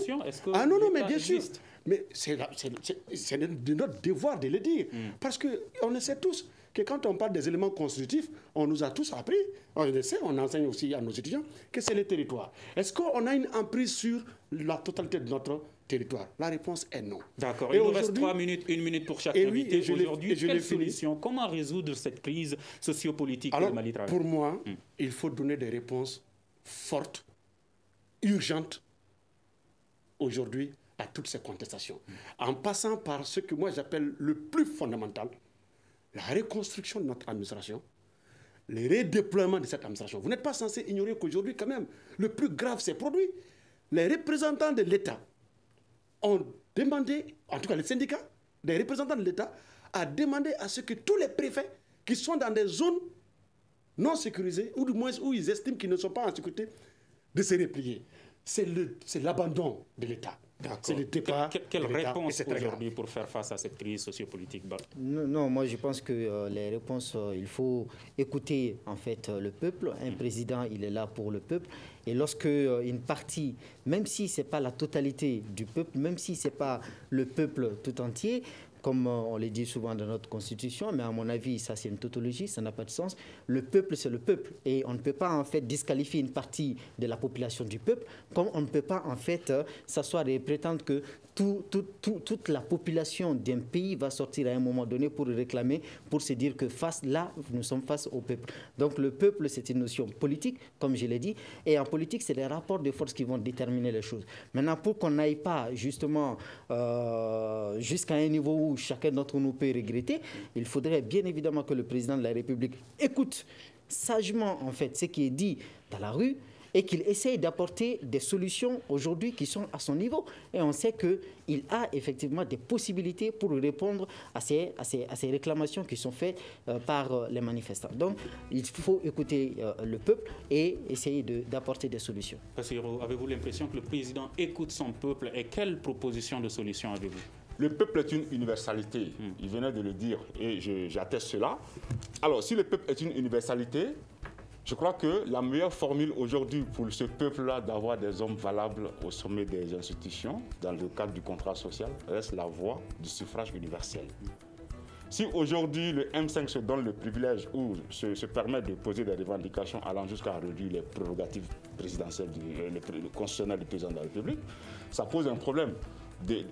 S5: Ah non, mais bien sûr. Mais c'est de notre devoir de le dire. Parce qu'on le sait tous que quand on parle des éléments constitutifs, on nous a tous appris, on le sait, on enseigne aussi à nos étudiants, que c'est le territoire. Est-ce qu'on a une emprise sur la totalité de notre territoire? La réponse est non.
S2: D'accord. Il nous reste 3 minutes, 1 minute pour chaque invité. Aujourd'hui, quelle solution? Comment résoudre cette crise sociopolitique que le Mali traverse?
S5: Pour moi, il faut donner des réponses fortes, urgentes, aujourd'hui, à toutes ces contestations. En passant par ce que moi j'appelle le plus fondamental, la reconstruction de notre administration, le redéploiement de cette administration. Vous n'êtes pas censé ignorer qu'aujourd'hui, quand même, le plus grave s'est produit. Les représentants de l'État ont demandé, en tout cas les syndicats, les représentants de l'État, ont demandé à ce que tous les préfets qui sont dans des zones non sécurisées, ou du moins où ils estiment qu'ils ne sont pas en sécurité, de se replier. C'est l'abandon de l'État. C'est le départ.
S2: Quelle réponse aujourd'hui pour faire face à cette crise sociopolitique?
S3: Non, moi je pense que les réponses, il faut écouter en fait le peuple. Un président, il est là pour le peuple. Et lorsque une partie, même si ce n'est pas la totalité du peuple, même si ce n'est pas le peuple tout entier, comme on le dit souvent dans notre constitution, mais à mon avis, ça c'est une tautologie, ça n'a pas de sens. Le peuple, c'est le peuple. Et on ne peut pas en fait disqualifier une partie de la population du peuple, comme on ne peut pas en fait s'asseoir et prétendre que toute la population d'un pays va sortir à un moment donné pour réclamer, pour se dire que nous sommes face au peuple. Donc le peuple, c'est une notion politique, comme je l'ai dit, et en politique, c'est les rapports de force qui vont déterminer les choses. Maintenant, pour qu'on n'aille pas justement jusqu'à un niveau où chacun d'entre nous peut regretter, il faudrait bien évidemment que le président de la République écoute sagement en fait ce qui est dit dans la rue, et qu'il essaye d'apporter des solutions aujourd'hui qui sont à son niveau. Et on sait qu'il a effectivement des possibilités pour répondre à ces réclamations qui sont faites par les manifestants. Donc, il faut écouter le peuple et essayer d'apporter des solutions.
S2: Bassirou, avez-vous l'impression que le président écoute son peuple et quelles propositions de solutions avez-vous?
S4: Le peuple est une universalité. Il venait de le dire et j'atteste cela. Alors, si le peuple est une universalité, je crois que la meilleure formule aujourd'hui pour ce peuple-là d'avoir des hommes valables au sommet des institutions, dans le cadre du contrat social, reste la voie du suffrage universel. Si aujourd'hui le M5 se donne le privilège ou se permet de poser des revendications allant jusqu'à réduire les prérogatives présidentielles, constitutionnelles du président de la République, ça pose un problème. Il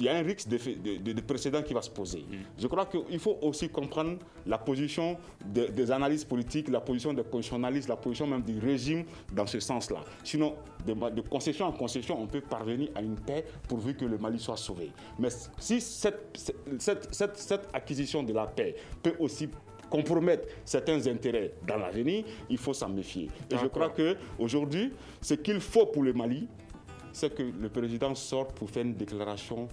S4: y a un risque de précédent qui va se poser. Je crois qu'il faut aussi comprendre la position des analystes politiques, la position des constitutionnalistes, la position même du régime dans ce sens-là. Sinon, de concession en concession, on peut parvenir à une paix pourvu que le Mali soit sauvé. Mais si cette acquisition de la paix peut aussi compromettre certains intérêts dans l'avenir, il faut s'en méfier. Et je crois qu'aujourd'hui, ce qu'il faut pour le Mali, c'est que le président sorte pour faire une déclaration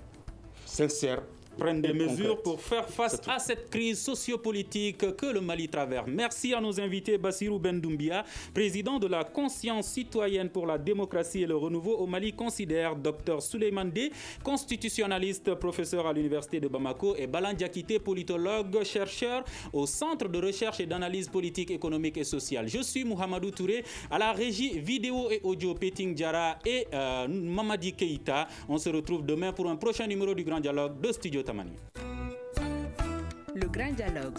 S4: sincère,
S2: prennent des mesures pour faire face à cette crise sociopolitique que le Mali traverse. Merci à nos invités. Bassirou Ben Doumbia, président de la Conscience citoyenne pour la démocratie et le renouveau au Mali, considère Dr Souleymane Dé, constitutionnaliste, professeur à l'université de Bamako, et Balan Diakité, politologue, chercheur au Centre de recherche et d'analyse politique, économique et sociale. Je suis Mohamedou Touré, à la régie vidéo et audio Peting Diara et Mamadi Keïta. On se retrouve demain pour un prochain numéro du Grand Dialogue de Studio Tamani.
S1: Le Grand Dialogue.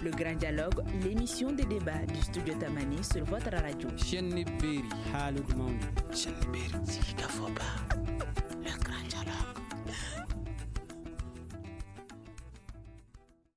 S1: Le Grand Dialogue, l'émission des débats du studio Tamani sur votre radio.